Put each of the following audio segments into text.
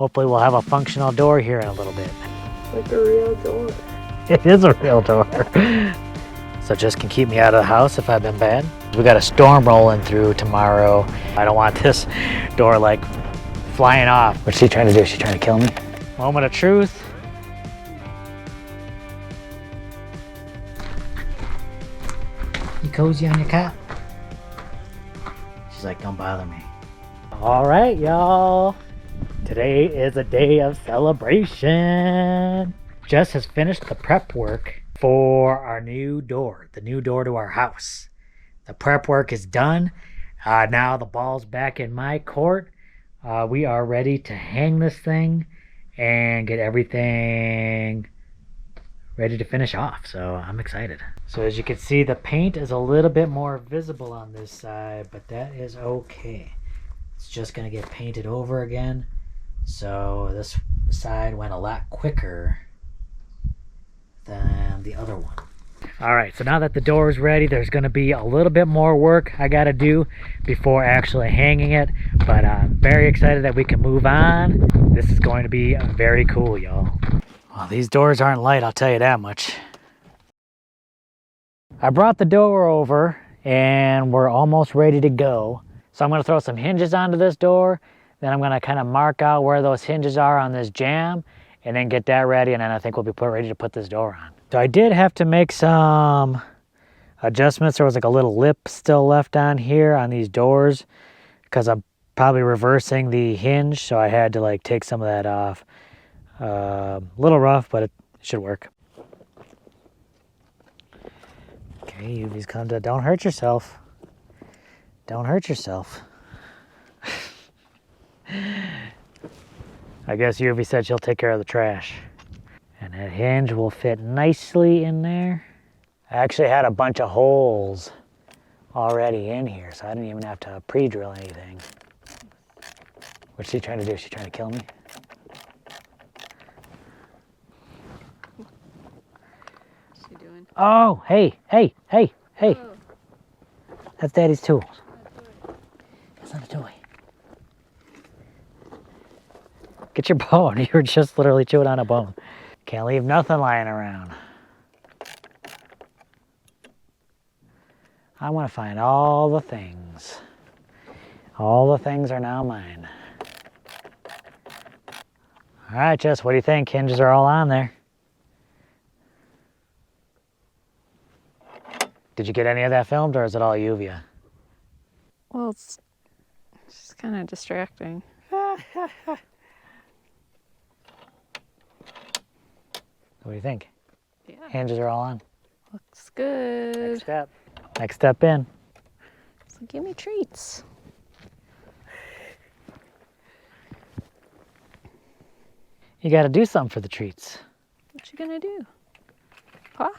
hopefully we'll have a functional door here in a little bit. Like a real door. It is a real door. So just can keep me out of the house if I've been bad. We got a storm rolling through tomorrow. I don't want this door like flying off. What's she trying to do? Is she trying to kill me? Moment of truth. You cozy on your cot? She's like, don't bother me. All right, y'all. Today is a day of celebration. Jess has finished the prep work for our new door, the new door to our house. The prep work is done. Now the ball's back in my court. We are ready to hang this thing and get everything ready to finish off. So I'm excited. So as you can see, the paint is a little bit more visible on this side, but that is okay. It's just gonna get painted over again. So this side went a lot quicker than the other one. All right, so now that the door is ready, there's going to be a little bit more work I got to do before actually hanging it, but I'm very excited that we can move on. This is going to be very cool, y'all. Well, these doors aren't light, I'll tell you that much. I brought the door over and we're almost ready to go. So I'm going to throw some hinges onto this door. Then I'm going to kind of mark out where those hinges are on this jamb and then get that ready, and then I think we'll be ready to put this door on. So I did have to make some adjustments. There was like a little lip still left on here on these doors because I'm probably reversing the hinge, so I had to like take some of that off. A little rough, but it should work. Okay, UV's come to, don't hurt yourself. Don't hurt yourself. I guess UV said she'll take care of the trash. And that hinge will fit nicely in there. I actually had a bunch of holes already in here, so I didn't even have to pre-drill anything. What's she trying to do? Is she trying to kill me? What's she doing? Oh, hey. Oh. That's Daddy's tools. That's not a toy. Get your bone. You were just literally chewing on a bone. Can't leave nothing lying around. I want to find all the things. All the things are now mine. All right, Jess, what do you think? Hinges are all on there. Did you get any of that filmed, or is it all Uvia? Well, it's just kind of distracting. What do you think? Yeah. Hinges are all on. Looks good. Next step. Next step in. So give me treats. You got to do something for the treats. What you gonna do? Huh?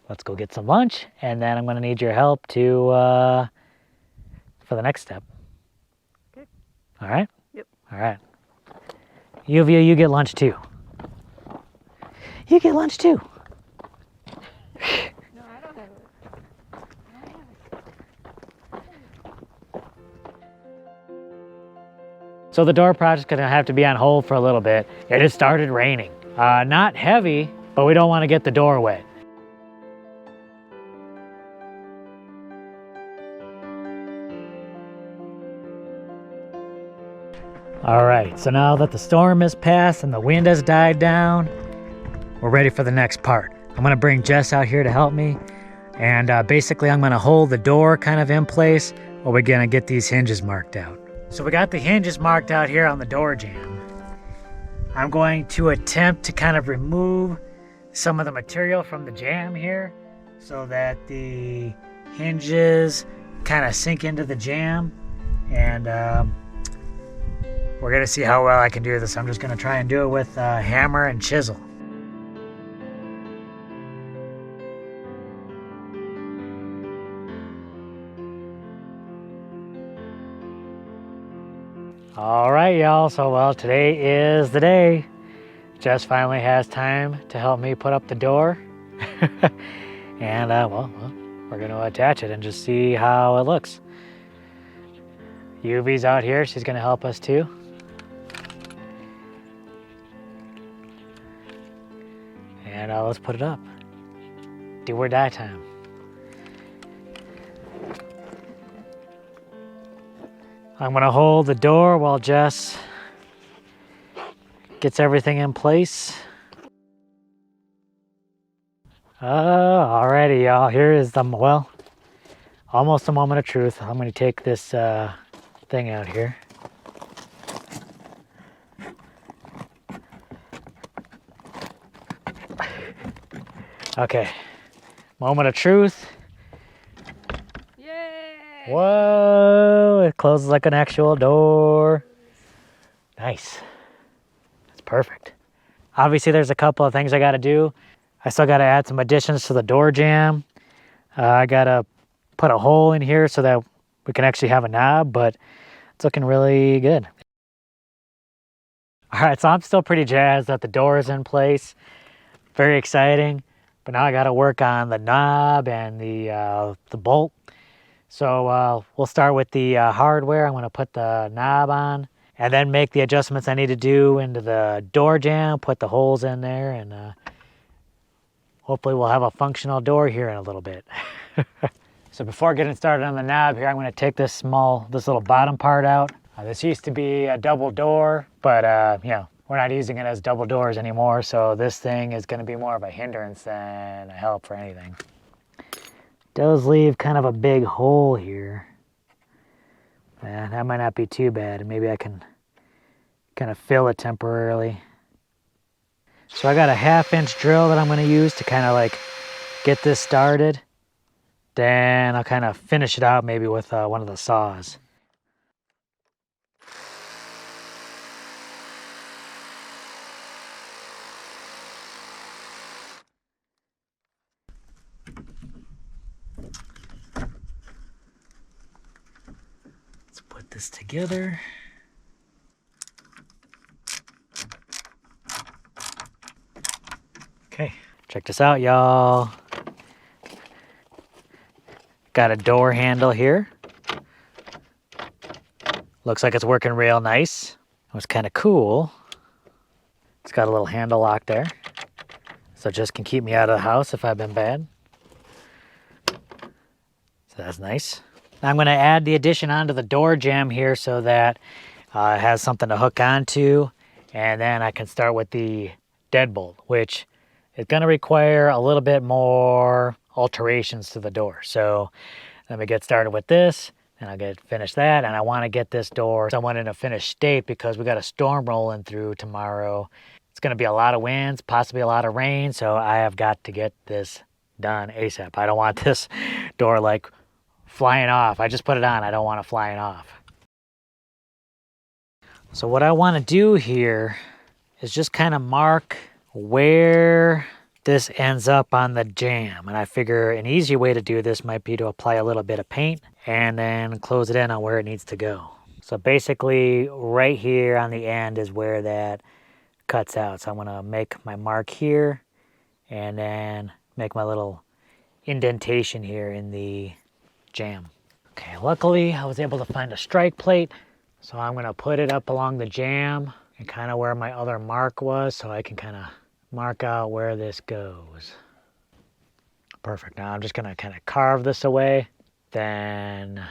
Let's go get some lunch, and then I'm going to need your help to for the next step. Okay. All right? Yep. All right. Uvia, you get lunch too. You get lunch too. No, I don't have it. So the door project's going to have to be on hold for a little bit. It has started raining. Not heavy, but we don't want to get the door wet. All right, so now that the storm has passed and the wind has died down, we're ready for the next part. I'm gonna bring Jess out here to help me. And basically I'm gonna hold the door kind of in place while we're gonna get these hinges marked out. So we got the hinges marked out here on the door jamb. I'm going to attempt to kind of remove some of the material from the jamb here so that the hinges kind of sink into the jamb. And we're gonna see how well I can do this. I'm just gonna try and do it with a hammer and chisel. All right, y'all. So, well, today is the day. Jess finally has time to help me put up the door. And well, we're going to attach it and just see how it looks. Yuvi's out here. She's going to help us too. And let's put it up. Do or die time. I'm going to hold the door while Jess gets everything in place. Alrighty, y'all. Here is the, well, almost a moment of truth. I'm going to take this thing out here. Okay, moment of truth. Yay! Whoa, it closes like an actual door. Nice. That's perfect. Obviously, there's a couple of things I got to do. I still got to add some additions to the door jamb. I got to put a hole in here so that we can actually have a knob, but it's looking really good. All right, so I'm still pretty jazzed that the door is in place. Very exciting. But now I got to work on the knob and the bolt. So we'll start with the hardware. I'm going to put the knob on and then make the adjustments I need to do into the door jamb, put the holes in there, and hopefully we'll have a functional door here in a little bit. So before getting started on the knob here, I'm going to take this little bottom part out. This used to be a double door, but you know, we're not using it as double doors anymore, so this thing is going to be more of a hindrance than a help for anything. It does leave kind of a big hole here. That might not be too bad, and maybe I can kind of fill it temporarily. So I got a 1/2-inch drill that I'm going to use to kind of like get this started. Then I'll kind of finish it out maybe with one of the saws. Let's put this together. Okay, check this out, y'all. Got a door handle here. Looks like it's working real nice. What's kind of cool, it's got a little handle lock there. So it just can keep me out of the house if I've been bad. So that's nice. Now I'm going to add the addition onto the door jamb here so that it has something to hook onto. And then I can start with the deadbolt, which is going to require a little bit more alterations to the door. So let me get started with this, and I'll finish that. And I want to get this door somewhat in a finished state because we got a storm rolling through tomorrow. It's going to be a lot of winds, possibly a lot of rain, so I have got to get this done ASAP. I don't want this door like flying off. I just put it on. I don't want it flying off. So what I want to do here is just kind of mark where this ends up on the jamb. And I figure an easy way to do this might be to apply a little bit of paint and then close it in on where it needs to go. So basically right here on the end is where that cuts out. So I'm going to make my mark here and then make my little indentation here in the jamb. Okay, luckily I was able to find a strike plate. So I'm going to put it up along the jamb and kind of where my other mark was so I can kind of mark out where this goes. Perfect. Now I'm just going to kind of carve this away, then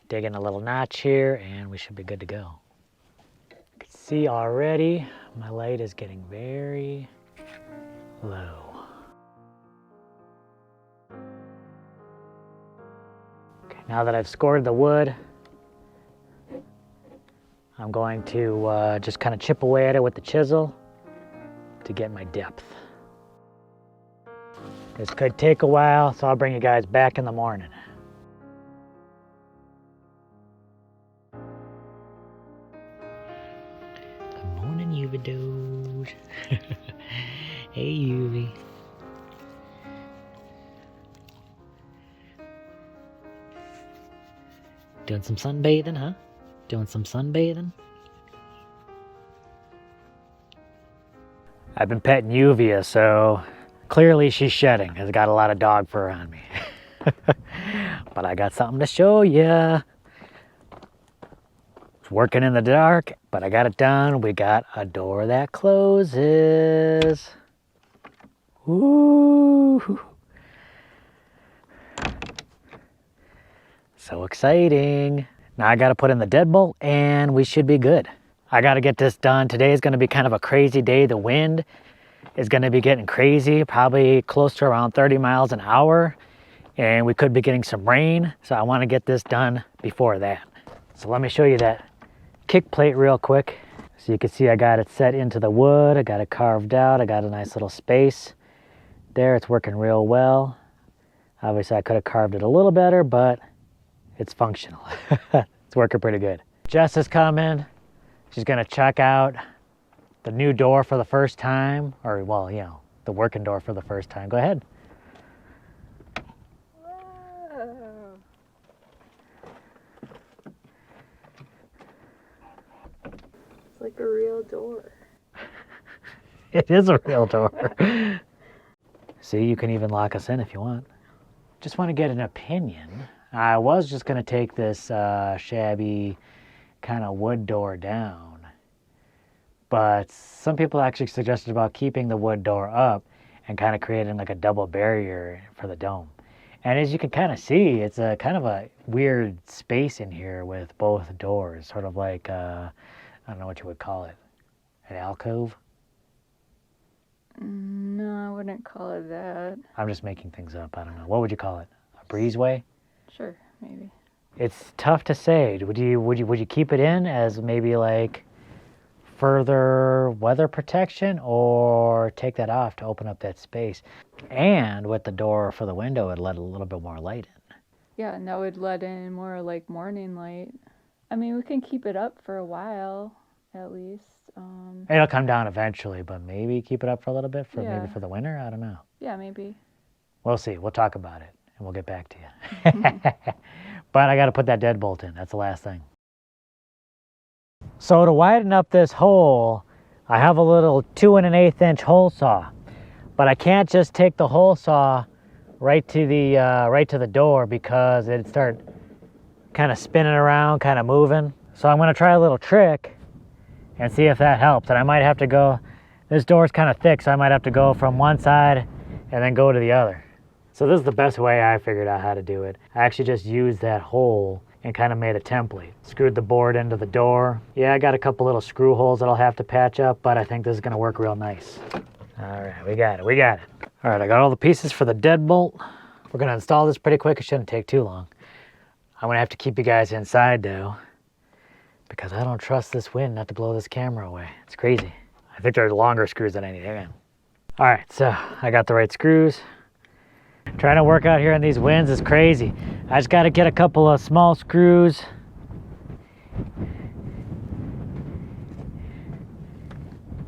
dig in a little notch here, and we should be good to go. You can see already my light is getting very low. Okay, now that I've scored the wood, I'm going to just kind of chip away at it with the chisel to get my depth. This could take a while, so I'll bring you guys back in the morning. Good morning, Uvidos. Hey, Uvi. Doing some sunbathing, huh? Doing some sunbathing? I've been petting Uvia, so clearly she's shedding. Has got a lot of dog fur on me. But I got something to show ya. It's working in the dark, but I got it done. We got a door that closes. Woo! So exciting. Now I gotta put in the deadbolt and we should be good. I gotta get this done. Today is gonna be kind of a crazy day. The wind is gonna be getting crazy, probably close to around 30 miles an hour. And we could be getting some rain. So I wanna get this done before that. So let me show you that kick plate real quick. So you can see I got it set into the wood. I got it carved out. I got a nice little space there. It's working real well. Obviously I could have carved it a little better, but it's functional. It's working pretty good. Jess is coming. She's gonna check out the new door for the first time, or well, you know, the working door for the first time. Go ahead. Whoa. It's like a real door. It is a real door. See, you can even lock us in if you want. Just want to get an opinion. I was just going to take this shabby kind of wood door down, but some people actually suggested about keeping the wood door up and kind of creating like a double barrier for the dome. And as you can kind of see, it's a kind of a weird space in here with both doors, sort of like, I don't know what you would call it, an alcove? No, I wouldn't call it that. I'm just making things up. I don't know. What would you call it? A breezeway? Sure, maybe. It's tough to say. Would you keep it in as maybe like further weather protection, or take that off to open up that space? And with the door for the window, it'd let a little bit more light in. Yeah, and that would let in more like morning light. I mean, we can keep it up for a while, at least. It'll come down eventually, but maybe keep it up for a little bit for Yeah. maybe for the winter. I don't know. Yeah, maybe. We'll see. We'll talk about it and we'll get back to you. But I got to put that deadbolt in. That's the last thing. So to widen up this hole, I have a little 2 1/8 inch hole saw, but I can't just take the hole saw right to the door because it'd start kind of spinning around, kind of moving. So I'm going to try a little trick and see if that helps. And I might have to go, this door's kind of thick, so I might have to go from one side and then go to the other. So this is the best way I figured out how to do it. I actually just used that hole and kind of made a template. Screwed the board into the door. Yeah, I got a couple little screw holes that I'll have to patch up, but I think this is gonna work real nice. All right, we got it. All right, I got all the pieces for the deadbolt. We're gonna install this pretty quick. It shouldn't take too long. I'm gonna have to keep you guys inside though, because I don't trust this wind not to blow this camera away. It's crazy. I think there are longer screws than I need. Hang on. All right, so I got the right screws. Trying to work out here in these winds is crazy. I just got to get a couple of small screws.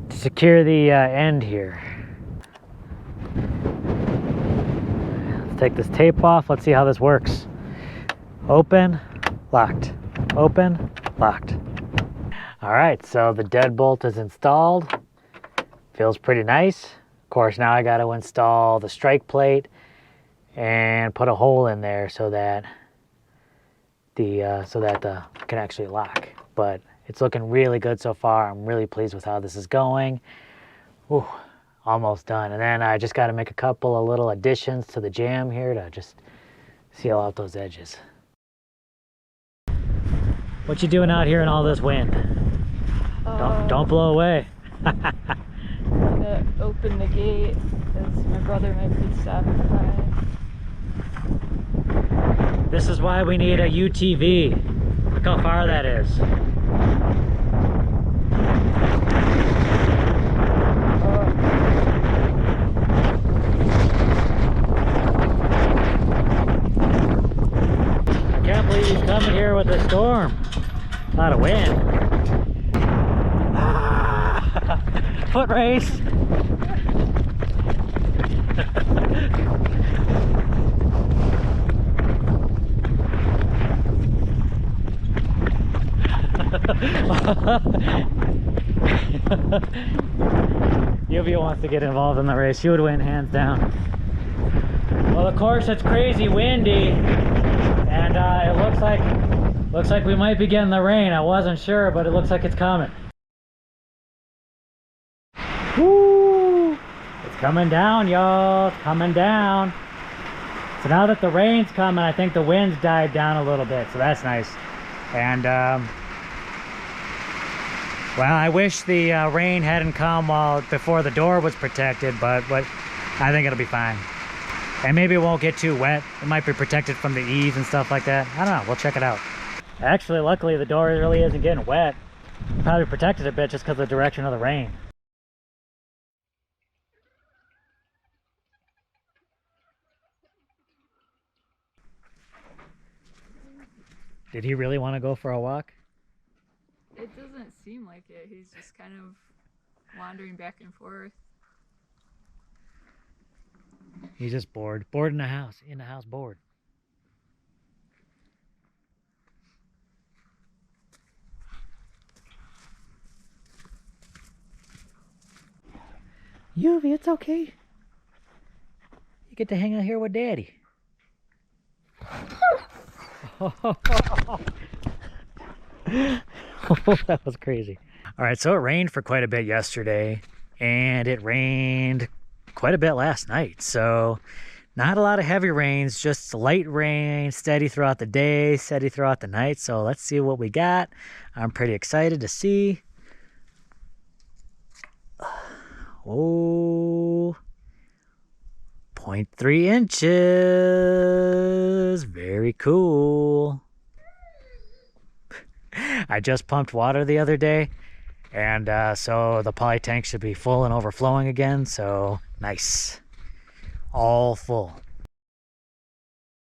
To secure the end here. Let's take this tape off. Let's see how this works. Open, locked. Open, locked. All right, so the deadbolt is installed. Feels pretty nice. Of course, now I got to install the strike plate and put a hole in there so that the can actually lock. But it's looking really good so far. I'm really pleased with how this is going. Ooh, almost done. And then I just got to make a couple of little additions to the jamb here to just seal out those edges. What you doing out here in all this wind? Don't blow away. I'm gonna open the gate as my brother might be stopping by. This is why we need a UTV. Look how far that is. I can't believe he's coming here with a storm. A lot of wind. Foot race. You Yuvia wants to get involved in the race. She would win hands down. Well, of course, it's crazy windy, and it looks like we might be getting the rain. I wasn't sure, but it looks like it's coming. Woo! It's coming down, y'all. It's coming down. So now that the rain's coming, I think the wind's died down a little bit, so that's nice. And well, I wish the rain hadn't come before the door was protected, but I think it'll be fine. And maybe it won't get too wet. It might be protected from the eaves and stuff like that. I don't know. We'll check it out. Actually, luckily, the door really isn't getting wet. Probably protected a bit just because of the direction of the rain. Did he really want to go for a walk? It doesn't seem like it. He's just kind of wandering back and forth. He's just bored. Bored in the house. Bored. Yuvie, it's okay. You get to hang out here with Daddy. Oh, that was crazy. All right, so it rained for quite a bit yesterday, and it rained quite a bit last night. So not a lot of heavy rains, just light rain, steady throughout the day, steady throughout the night. So let's see what we got. I'm pretty excited to see. Oh, 0.3 inches. Very cool. I just pumped water the other day, and so the poly tank should be full and overflowing again. So nice. All full.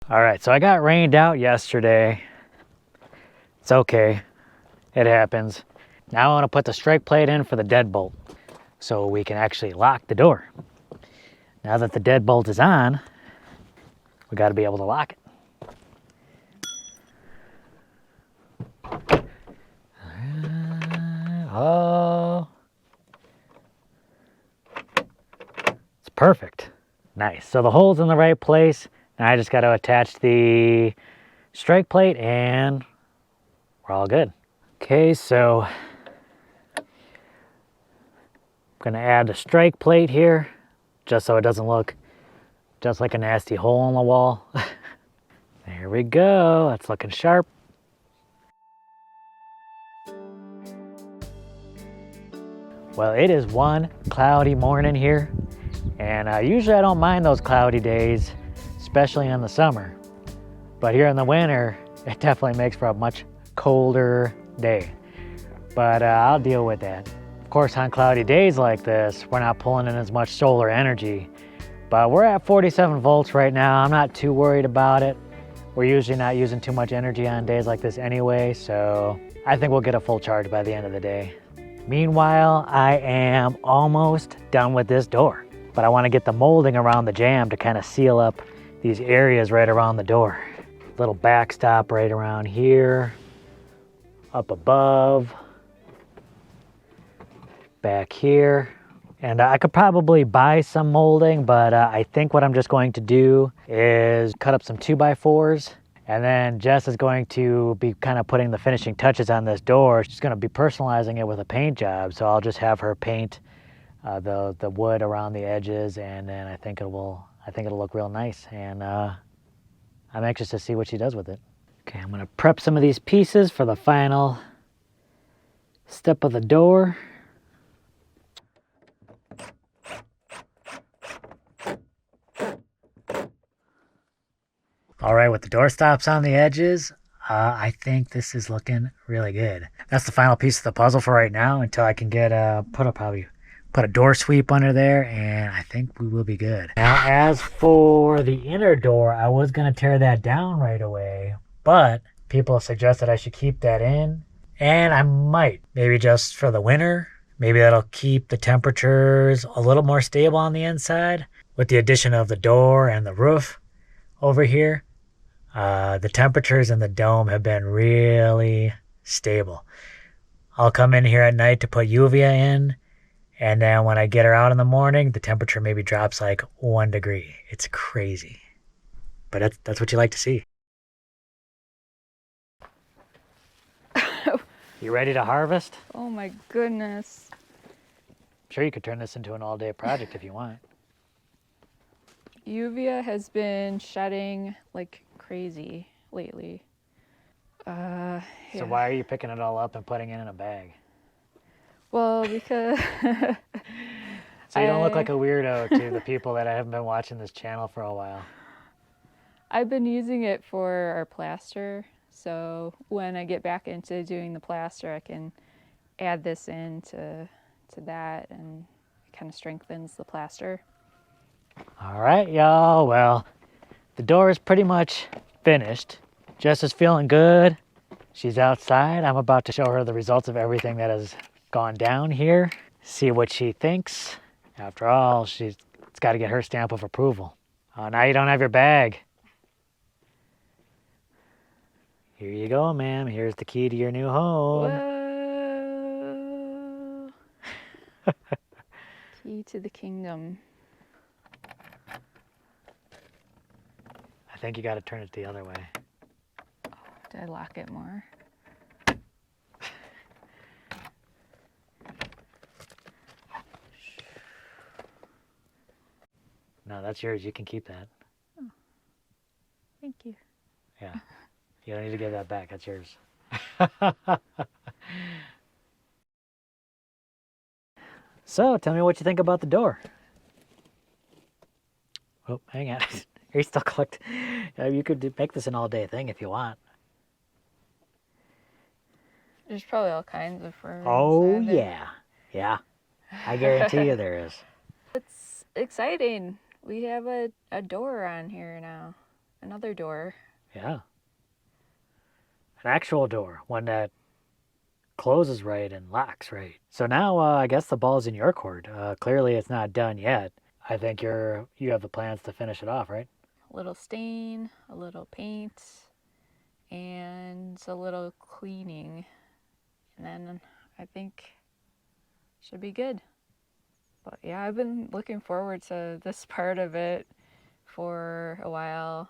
All right, so I got rained out yesterday. It's okay. It happens. Now I want to put the strike plate in for the deadbolt so we can actually lock the door. Now that the deadbolt is on, we got to be able to lock it. Oh, it's perfect. Nice. So the hole's in the right place. Now I just got to attach the strike plate and we're all good. Okay, so I'm gonna add the strike plate here just so it doesn't look just like a nasty hole in the wall. There we go. That's looking sharp. Well, it is one cloudy morning here, and usually I don't mind those cloudy days, especially in the summer. But here in the winter, it definitely makes for a much colder day. But I'll deal with that. Of course, on cloudy days like this, we're not pulling in as much solar energy. But we're at 47 volts right now. I'm not too worried about it. We're usually not using too much energy on days like this anyway, so I think we'll get a full charge by the end of the day. Meanwhile, I am almost done with this door, but I want to get the molding around the jamb to kind of seal up these areas right around the door. Little backstop right around here, up above, back here. And I could probably buy some molding, but I think what I'm just going to do is cut up some 2x4s. And then Jess is going to be kind of putting the finishing touches on this door. She's going to be personalizing it with a paint job. So I'll just have her paint the wood around the edges, and then I think it'll look real nice. And I'm anxious to see what she does with it. Okay, I'm going to prep some of these pieces for the final step of the door. All right, with the door stops on the edges, I think this is looking really good. That's the final piece of the puzzle for right now until I can get put a door sweep under there, and I think we will be good. Now, as for the inner door, I was going to tear that down right away, but people suggested I should keep that in, and I might, maybe just for the winter. Maybe that'll keep the temperatures a little more stable on the inside. With the addition of the door and the roof over here, the temperatures in the dome have been really stable. I'll come in here at night to put Uvia in, And then when I get her out in the morning, the temperature maybe drops like 1 degree. It's crazy. But that's what you like to see. You ready to harvest? Oh my goodness. Sure, you could turn this into an all-day project if you want. Uvia has been shedding like crazy lately. So Yeah. why are you picking it all up and putting it in a bag? Well, because So you don't look like a weirdo to the people that haven't been watching this channel for a while. I've been using it for our plaster. So when I get back into doing the plaster, I can add this into that, and it kind of strengthens the plaster. All right, y'all. Well, the door is pretty much finished. Jess is feeling good. She's outside. I'm about to show her the results of everything that has gone down here. See what she thinks. After all, it's got to get her stamp of approval. Oh, now you don't have your bag. Here you go, ma'am. Here's the key to your new home. Whoa. Key to the kingdom. I think you got to turn it the other way. Did I lock it more? No, that's yours. You can keep that. Oh, thank you. Yeah. You don't need to give that back. That's yours. So, tell me what you think about the door. Oh, hang on. You're still collecting. You could make this an all-day thing if you want. There's probably all kinds of fur. Oh, inside there. yeah. Yeah. I guarantee you there is. It's exciting. We have a door on here now. Another door. Yeah. An actual door. One that closes right and locks right. So now I guess the ball's in your court. Clearly it's not done yet. I think you have the plans to finish it off, right? A little stain, a little paint, and a little cleaning. And then I think should be good. But yeah, I've been looking forward to this part of it for a while.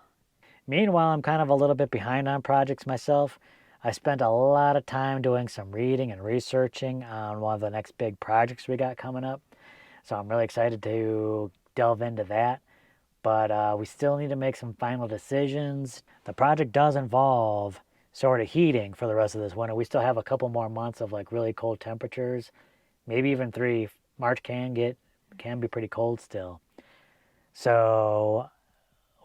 Meanwhile, I'm kind of a little bit behind on projects myself. I spent a lot of time doing some reading and researching on one of the next big projects we got coming up. So I'm really excited to delve into that. But we still need to make some final decisions. The project does involve sort of heating for the rest of this winter. We still have a couple more months of like really cold temperatures, maybe even 3. March can be pretty cold still. So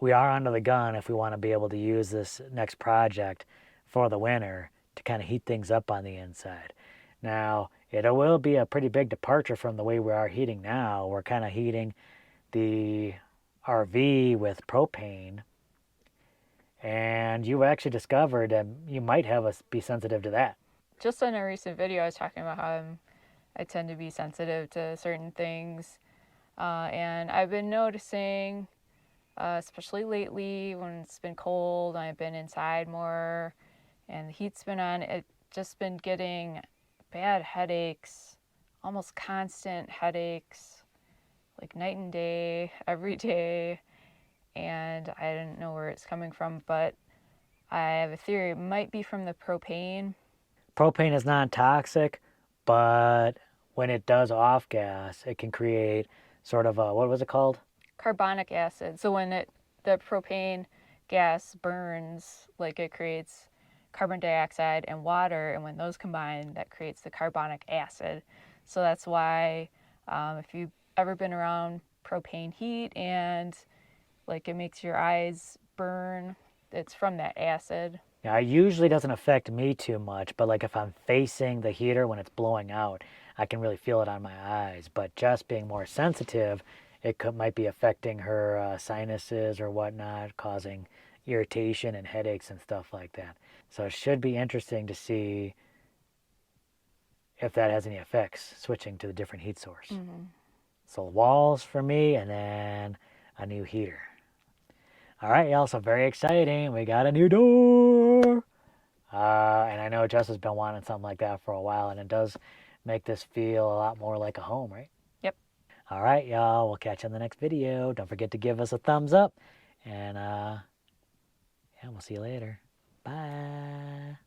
we are under the gun if we want to be able to use this next project for the winter to kind of heat things up on the inside. Now, it will be a pretty big departure from the way we are heating now. We're kind of heating the RV with propane, and you actually discovered that you might have us be sensitive to that. Just in a recent video, I was talking about how I tend to be sensitive to certain things. And I've been noticing, especially lately when it's been cold, I've been inside more and the heat's been on, it's just been getting bad headaches, almost constant headaches, like night and day, every day. And I didn't know where it's coming from, but I have a theory it might be from the propane. Propane is non-toxic, but when it does off gas, it can create sort of a, what was it called? Carbonic acid. So when the propane gas burns, like it creates carbon dioxide and water, and when those combine, that creates the carbonic acid. So that's why if you've ever been around propane heat and like it makes your eyes burn, it's from that acid. Now, it usually doesn't affect me too much, but like if I'm facing the heater when it's blowing out, I can really feel it on my eyes. But just being more sensitive, might be affecting her sinuses or whatnot, causing irritation and headaches and stuff like that. So it should be interesting to see if that has any effects, switching to the different heat source. Mm-hmm. So walls for me, and then a new heater. All right, y'all, so very exciting. We got a new door. And I know Jess has been wanting something like that for a while, and it does make this feel a lot more like a home, right? Yep. All right, y'all. We'll catch you in the next video. Don't forget to give us a thumbs up. And yeah, we'll see you later. Bye.